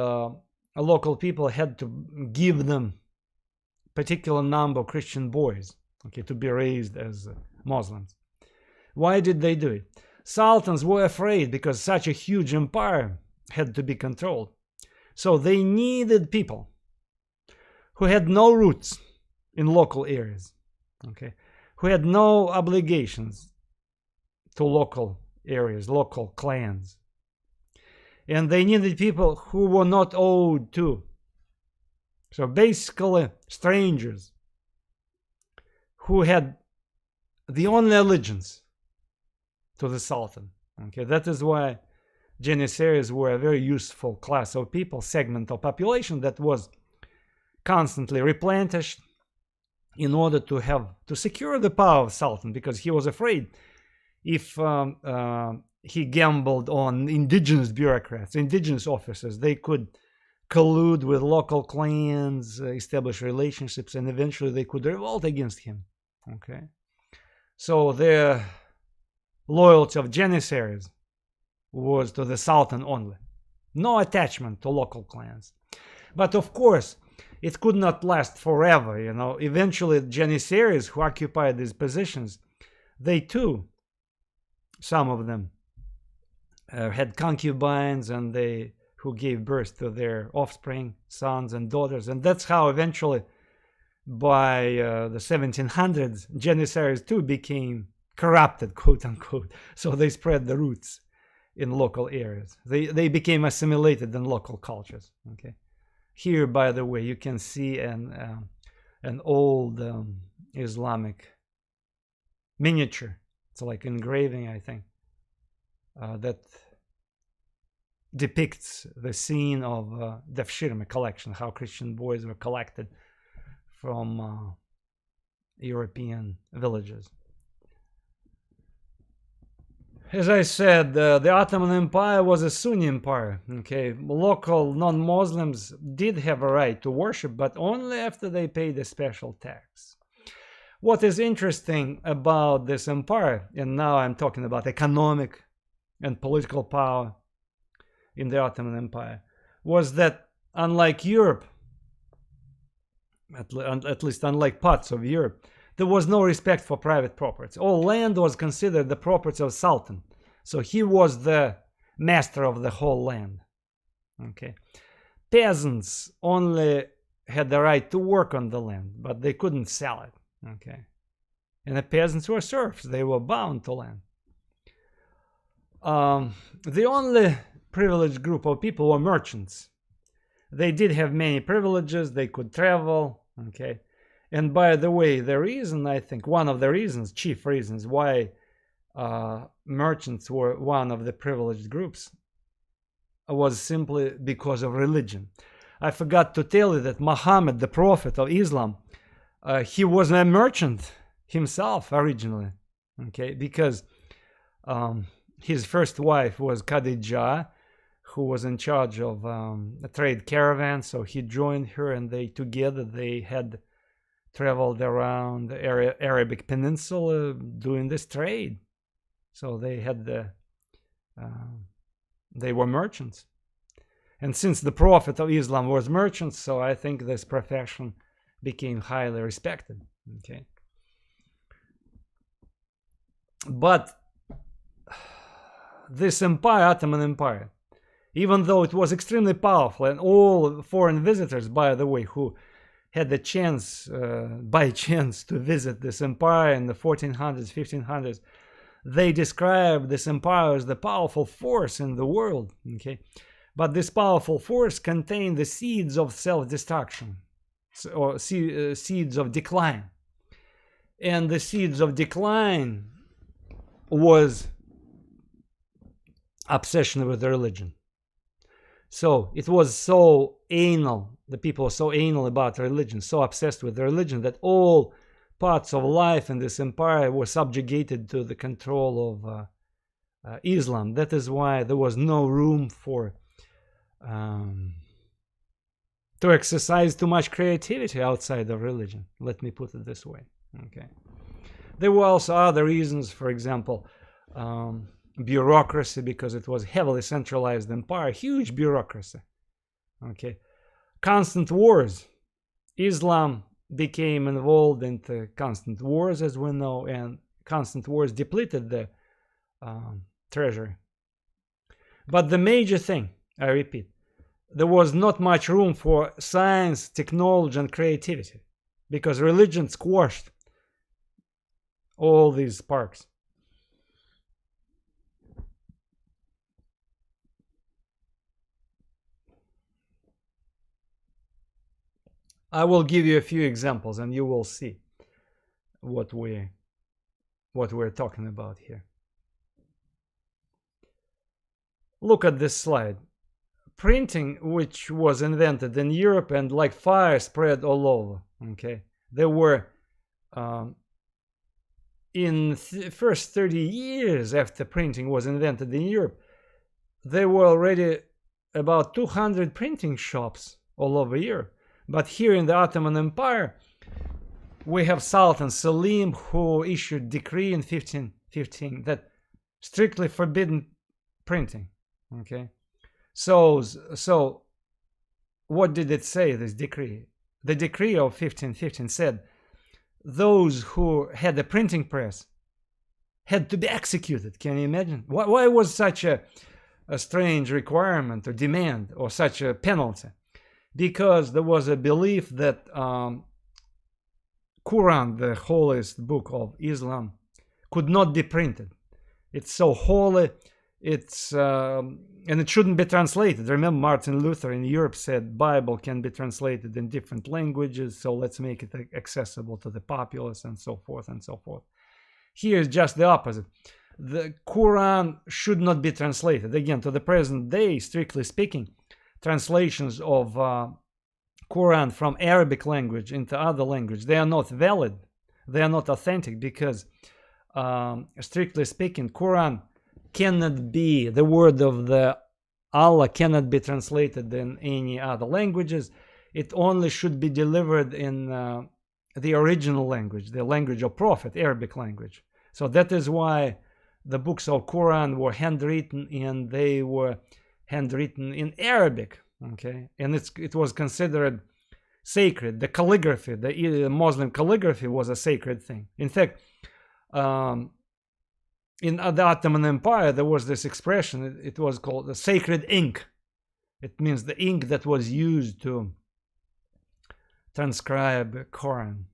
local people had to give them a particular number of Christian boys, okay, to be raised as Muslims. Why did they do it? Sultans were afraid because such a huge empire had to be controlled. So they needed people who had no roots in local areas, okay, who had no obligations to local areas, local clans. And they needed people who were not owed to. So basically, strangers who had the only allegiance to the Sultan. Okay, that is why Janissaries were a very useful class of people, segment of population that was constantly replenished in order to secure the power of Sultan, because he was afraid if he gambled on indigenous bureaucrats, indigenous officers, they could collude with local clans, establish relationships, and eventually they could revolt against him. Okay, so the loyalty of Janissaries was to the Sultan only, no attachment to local clans. But of course, it could not last forever. You know, eventually Janissaries who occupied these positions, they too, some of them, had concubines, and they who gave birth to their offspring, sons and daughters. And that's how eventually, by the 1700s, Janissaries too became corrupted, quote unquote. So they spread the roots in local areas. They became assimilated in local cultures. Okay, here, by the way, you can see an old Islamic miniature. It's like engraving, I think, that depicts the scene of Devshirme collection, how Christian boys were collected from European villages. As I said, the Ottoman Empire was a Sunni empire. Okay, local non-Muslims did have a right to worship, but only after they paid a special tax. What is interesting about this empire, and now I'm talking about economic and political power in the Ottoman Empire, was that unlike Europe, at least unlike parts of Europe, there was no respect for private property. All land was considered the property of Sultan. So he was the master of the whole land. Okay. Peasants only had the right to work on the land, but they couldn't sell it. Okay. And the peasants were serfs. They were bound to land. The only privileged group of people were merchants. They did have many privileges. They could travel. Okay. And by the way, the reason, I think, one of the reasons, chief reasons why merchants were one of the privileged groups was simply because of religion. I forgot to tell you that Muhammad, the prophet of Islam, he was a merchant himself originally, okay, because his first wife was Khadija, who was in charge of a trade caravan. So he joined her, and they had traveled around the Arabic Peninsula doing this trade. So they were merchants. And since the Prophet of Islam was merchant, so I think this profession became highly respected. Okay. But this empire, Ottoman Empire, even though it was extremely powerful, and all foreign visitors, by the way, who had the chance, by chance, to visit this empire in the 1400s, 1500s, they described this empire as the powerful force in the world. Okay, but this powerful force contained the seeds of self-destruction, or seeds of decline. And the seeds of decline was obsession with the religion. So it was so anal, the people were so anal about religion, so obsessed with the religion, that all parts of life in this empire were subjugated to the control of Islam. That is why there was no room for to exercise too much creativity outside of religion. Let me put it this way. Okay. There were also other reasons, for example, bureaucracy, because it was heavily centralized empire, huge bureaucracy. Okay. Constant wars. Islam became involved into constant wars, as we know, and constant wars depleted the treasury. But the major thing, I repeat, there was not much room for science, technology, and creativity, because religion squashed all these sparks. I will give you a few examples, and you will see what we're talking about here. Look at this slide. Printing, which was invented in Europe and like fire spread all over. Okay, there were in first 30 years after printing was invented in Europe, there were already about 200 printing shops all over Europe. But here in the Ottoman Empire, we have Sultan Selim, who issued decree in 1515 that strictly forbidden printing. Okay, so what did it say, this decree? The decree of 1515 said those who had a printing press had to be executed. Can you imagine? Why was such a strange requirement or demand or such a penalty? Because there was a belief that Quran, the holiest book of Islam, could not be printed. It's so holy, and it shouldn't be translated. Remember, Martin Luther in Europe said Bible can be translated in different languages, so let's make it accessible to the populace, and so forth and so forth. Here is just the opposite. The Quran should not be translated. Again, to the present day, strictly speaking, translations of Quran from Arabic language into other language, they are not valid, they are not authentic, because strictly speaking, Quran cannot be, the word of the Allah cannot be translated in any other languages. It only should be delivered in the original language, the language of Prophet, Arabic language. So that is why the books of Quran were handwritten, and they were handwritten in Arabic. Okay, and it was considered sacred. The calligraphy, the Muslim calligraphy, was a sacred thing. In fact, in the Ottoman Empire, there was this expression. It was called the sacred ink. It means the ink that was used to transcribe Quran.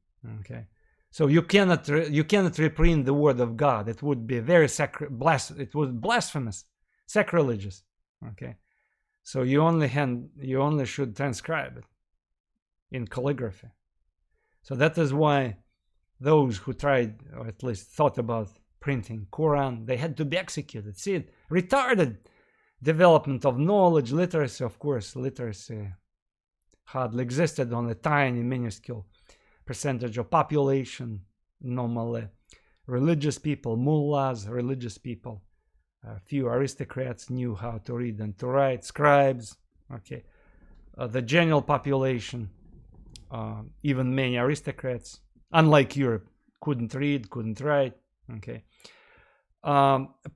Okay, so you cannot reprint the word of God. It would be very it was blasphemous, sacrilegious. Okay. So you only should transcribe it in calligraphy. So that is why those who tried, or at least thought about printing Quran, they had to be executed. See, it retarded development of knowledge, literacy. Of course, literacy hardly existed on a tiny, minuscule percentage of population, normally religious people, mullahs, religious people. A few aristocrats knew how to read and to write, scribes. Okay, the general population, even many aristocrats, unlike Europe, couldn't read, couldn't write. Okay,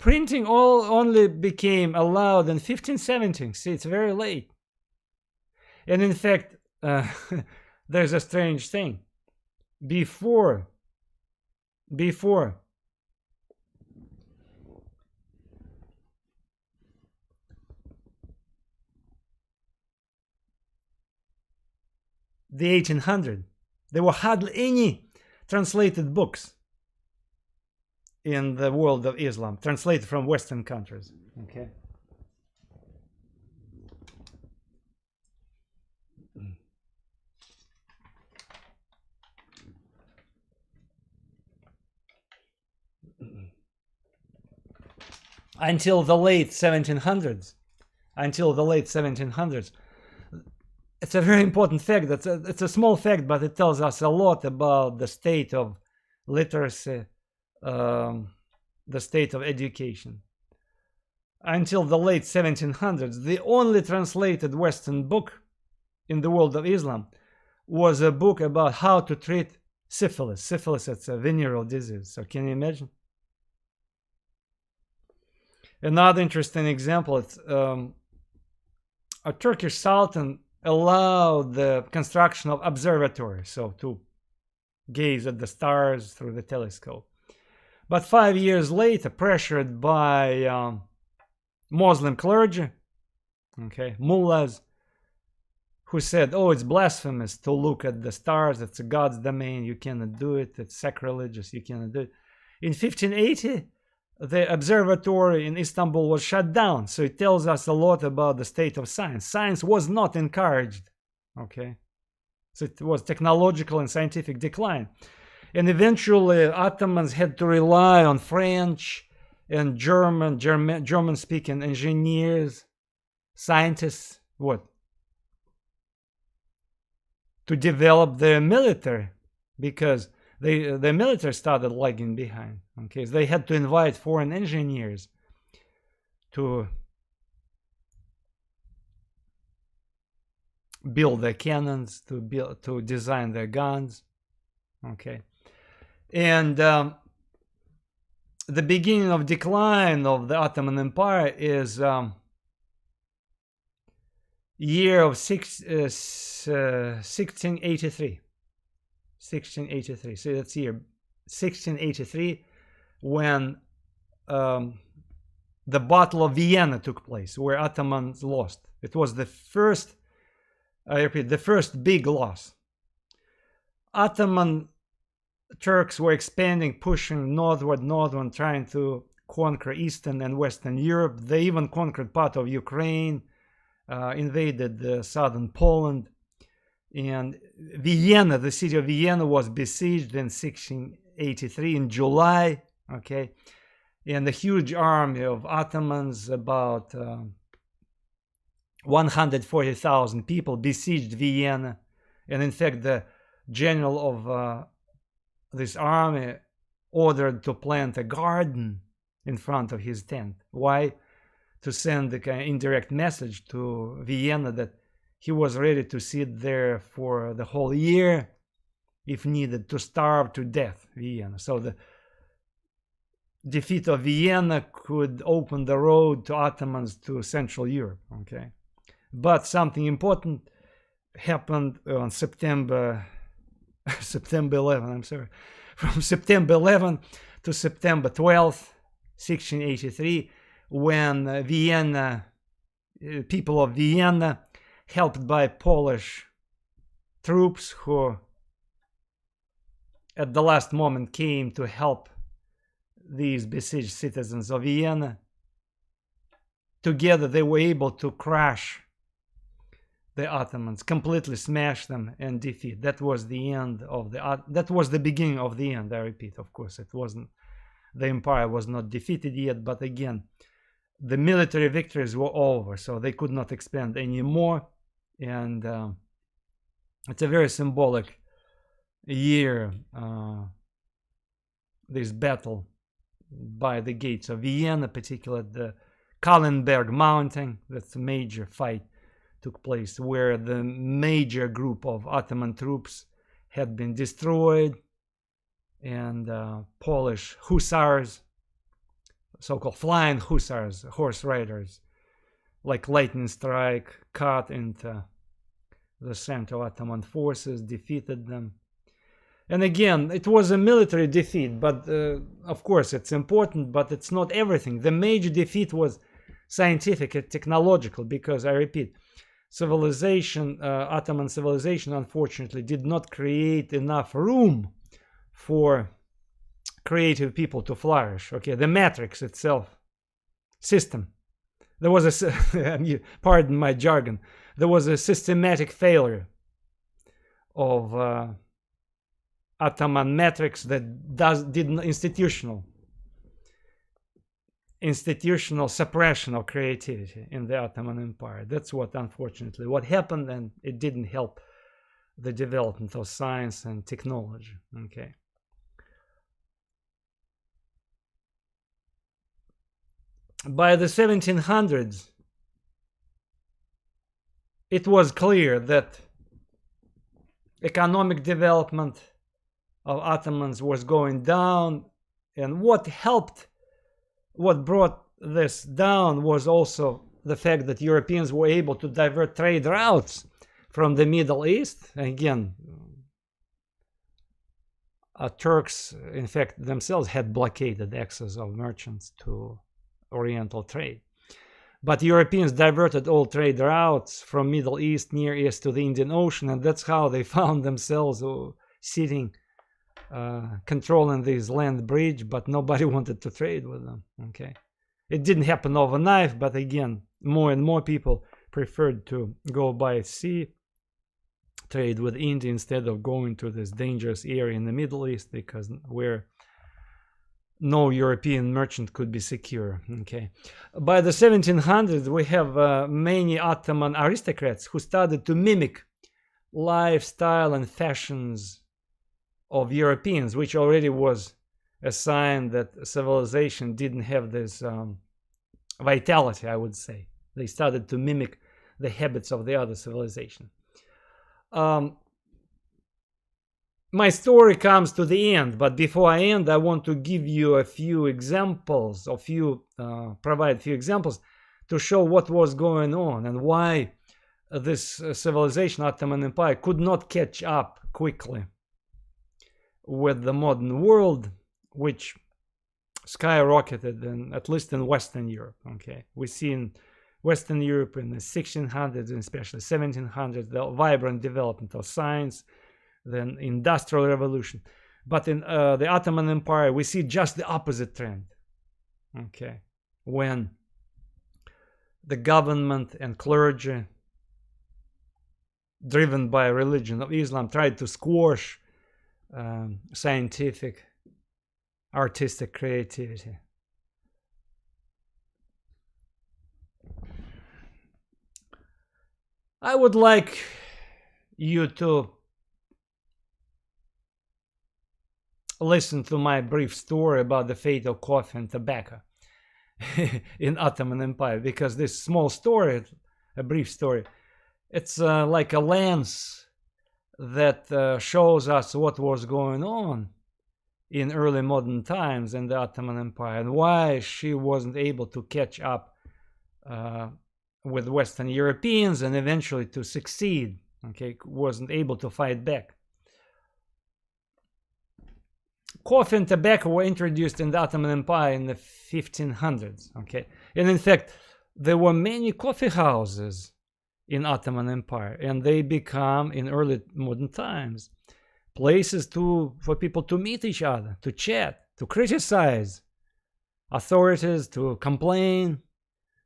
printing only became allowed in 1517. See, it's very late. And in fact, there's a strange thing. Before the 1800s, there were hardly any translated books in the world of Islam, translated from Western countries. Okay. Until the late 1700s. It's a very important fact. It's a small fact, but it tells us a lot about the state of literacy, the state of education. Until the late 1700s, the only translated Western book in the world of Islam was a book about how to treat syphilis. Syphilis, it's a venereal disease. So can you imagine? Another interesting example, it's a Turkish Sultan allowed the construction of observatories, so to gaze at the stars through the telescope. But 5 years later, pressured by Muslim clergy, okay, mullahs, who said, oh, it's blasphemous to look at the stars, it's a God's domain, you cannot do it, it's sacrilegious, you cannot do it. In 1580, the observatory in Istanbul was shut down. So it tells us a lot about the state of science. Science was not encouraged. Okay. So it was technological and scientific decline. And eventually Ottomans had to rely on French and German-speaking engineers, scientists, to develop their military, because the military started lagging behind. Okay, so they had to invite foreign engineers to build their cannons, to design their guns. Okay, and the beginning of decline of the Ottoman Empire is year of 1683. 1683. So that's year 1683, when the Battle of Vienna took place, where Ottomans lost. It was the first, I repeat, the first big loss. Ottoman Turks were expanding, pushing northward, trying to conquer Eastern and Western Europe. They even conquered part of Ukraine, invaded southern Poland. And Vienna, the city of Vienna, was besieged in 1683 in July, okay? And a huge army of Ottomans, about 140,000 people, besieged Vienna. And in fact, the general of this army ordered to plant a garden in front of his tent. Why? To send the kind of indirect message to Vienna that he was ready to sit there for the whole year, if needed, to starve to death, Vienna. So the defeat of Vienna could open the road to Ottomans to Central Europe, okay? But something important happened on September 11, I'm sorry. From September 11 to September 12th, 1683, when Vienna, people of Vienna, helped by Polish troops who at the last moment came to help these besieged citizens of Vienna. Together they were able to crush the Ottomans, completely smash them and defeat. That was the end of that was the beginning of the end, I repeat. Of course, it wasn't, the empire was not defeated yet, but again, the military victories were over, so they could not expand anymore. And it's a very symbolic year this battle by the gates of Vienna, particularly the Kahlenberg Mountain. That's a major fight took place where the major group of Ottoman troops had been destroyed, and Polish hussars, so-called flying hussars, horse riders, like lightning strike, cut into the Central Ottoman forces, defeated them. And again, it was a military defeat, but of course it's important, but it's not everything. The major defeat was scientific and technological, because I repeat, civilization, Ottoman civilization, unfortunately, did not create enough room for creative people to flourish. Okay, the matrix itself, system. There was a, pardon my jargon, there was a systematic failure of Ottoman matrix that did institutional suppression of creativity in the Ottoman Empire. That's what, unfortunately, what happened, and it didn't help the development of science and technology. Okay. By the 1700s, it was clear that economic development of Ottomans was going down, and what brought this down was also the fact that Europeans were able to divert trade routes from the Middle East. Again, Turks, in fact, themselves had blockaded access of merchants to Oriental trade. But Europeans diverted all trade routes from Middle East, Near East to the Indian Ocean, and that's how they found themselves sitting, controlling this land bridge, but nobody wanted to trade with them. Okay, it didn't happen overnight, but again, more and more people preferred to go by sea, trade with India, instead of going to this dangerous area in the Middle East, because where no European merchant could be secure. Okay, by the 1700s, we have many Ottoman aristocrats who started to mimic lifestyle and fashions of Europeans, which already was a sign that civilization didn't have this vitality, I would say. They started to mimic the habits of the other civilization. My story comes to the end, but before I end, I want to give you a few examples, provide a few examples to show what was going on and why this civilization, Ottoman Empire, could not catch up quickly with the modern world, which skyrocketed, at least in Western Europe. Okay, we see in Western Europe in the 1600s and especially 1700s the vibrant development of science, then industrial revolution. But in the Ottoman Empire, we see just the opposite trend. Okay, when the government and clergy, driven by religion of Islam, tried to squash scientific, artistic creativity. I would like you to listen to my brief story about the fate of coffee and tobacco in Ottoman Empire, because this small story, a brief story, it's like a lens that shows us what was going on in early modern times in the Ottoman Empire and why she wasn't able to catch up with Western Europeans and eventually to succeed. Okay, wasn't able to fight back. Coffee and tobacco were introduced in the Ottoman Empire in the 1500s. Okay, and in fact, there were many coffee houses in Ottoman Empire, and they become, in early modern times, places for people to meet each other, to chat, to criticize authorities, to complain,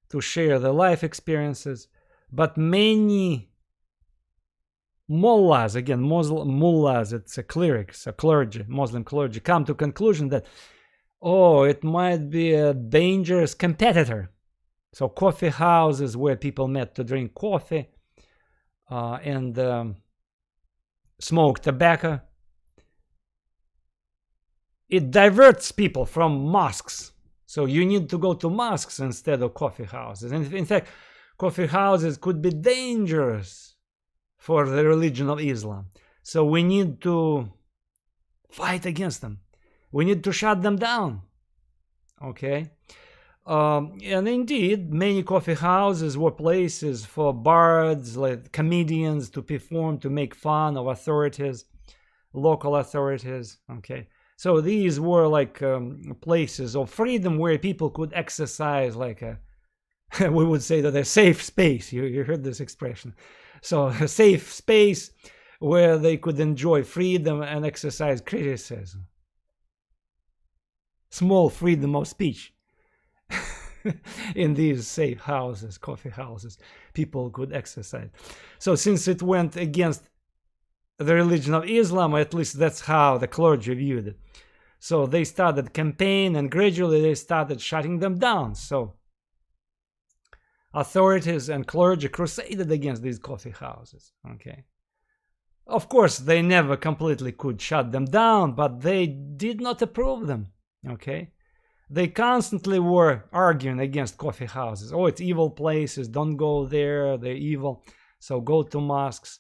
to share their life experiences. But many mullahs, again, mullahs, it's a clerics, a clergy, Muslim clergy, come to conclusion that, oh, it might be a dangerous competitor. So coffee houses where people met to drink coffee and smoke tobacco it diverts people from mosques. So you need to go to mosques instead of coffee houses. And in fact, coffee houses could be dangerous for the religion of Islam. So we need to fight against them. We need to shut them down. Okay? And indeed, many coffee houses were places for bards, like comedians, to perform, to make fun of authorities, local authorities. Okay? So these were like places of freedom where people could exercise like a, we would say that a safe space. You heard this expression. So a safe space where they could enjoy freedom and exercise criticism. Small freedom of speech. In these safe houses, coffee houses, people could exercise. So since it went against the religion of Islam, at least that's how the clergy viewed it. So they started campaign, and gradually they started shutting them down. So authorities and clergy crusaded against these coffee houses. Okay. Of course, they never completely could shut them down, but they did not approve them. Okay. They constantly were arguing against coffee houses. Oh, it's evil places. Don't go there. They're evil. So go to mosques.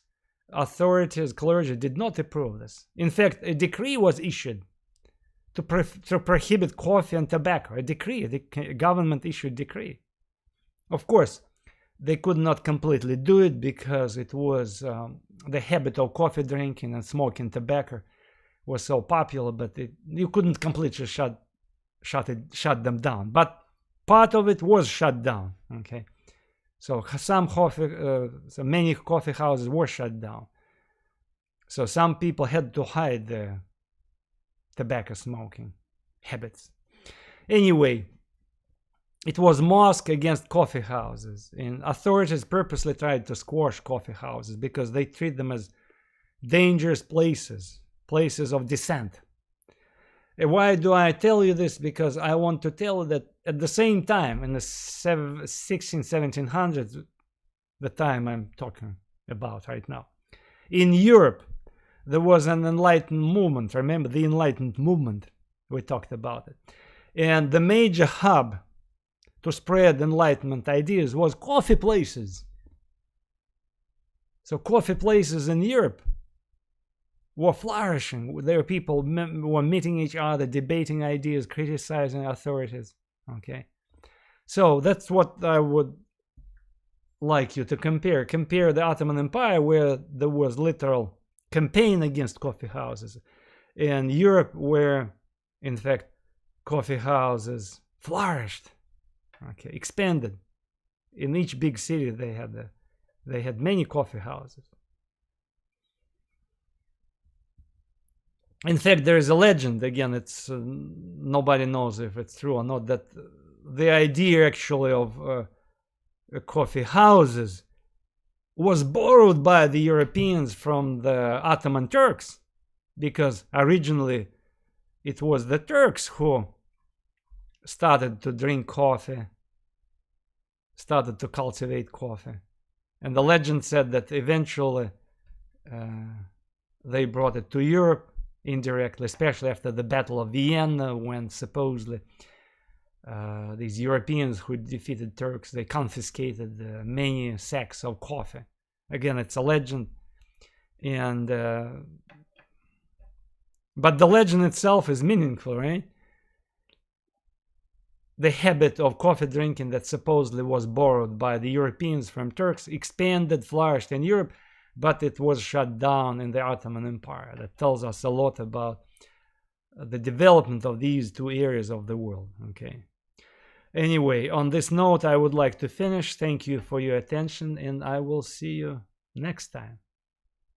Authorities, clergy did not approve this. In fact, a decree was issued to prohibit coffee and tobacco. A decree. The government issued a decree. Of course, they could not completely do it because it was the habit of coffee drinking and smoking tobacco was so popular, but you couldn't completely shut them down, but part of it was shut down. Okay, so many coffee houses were shut down. So some people had to hide their tobacco smoking habits. Anyway, it was mosque against coffee houses, and authorities purposely tried to squash coffee houses because they treat them as dangerous places of dissent. Why do I tell you this? Because I want to tell you that at the same time, in the 1700s, the time I'm talking about right now, in Europe, there was an enlightened movement. Remember the enlightened movement? We talked about it. And the major hub to spread enlightenment ideas was coffee places. So coffee places in Europe were flourishing. There people were meeting each other, debating ideas, criticizing authorities. Okay, so that's what I would like you to compare. Compare the Ottoman Empire, where there was literal campaign against coffee houses, and Europe, where in fact coffee houses flourished. Okay, expanded. In each big city they had many coffee houses. In fact, there is a legend, again, it's nobody knows if it's true or not, that the idea actually of coffee houses was borrowed by the Europeans from the Ottoman Turks, because originally it was the Turks who started to drink coffee, started to cultivate coffee. And the legend said that eventually they brought it to Europe, indirectly, especially after the Battle of Vienna, when supposedly these Europeans who defeated Turks, they confiscated many sacks of coffee. Again, it's a legend, and but the legend itself is meaningful, right? The habit of coffee drinking that supposedly was borrowed by the Europeans from Turks expanded, flourished in Europe, but it was shut down in the Ottoman Empire. That tells us a lot about the development of these two areas of the world. Okay. Anyway, on this note, I would like to finish. Thank you for your attention, and I will see you next time.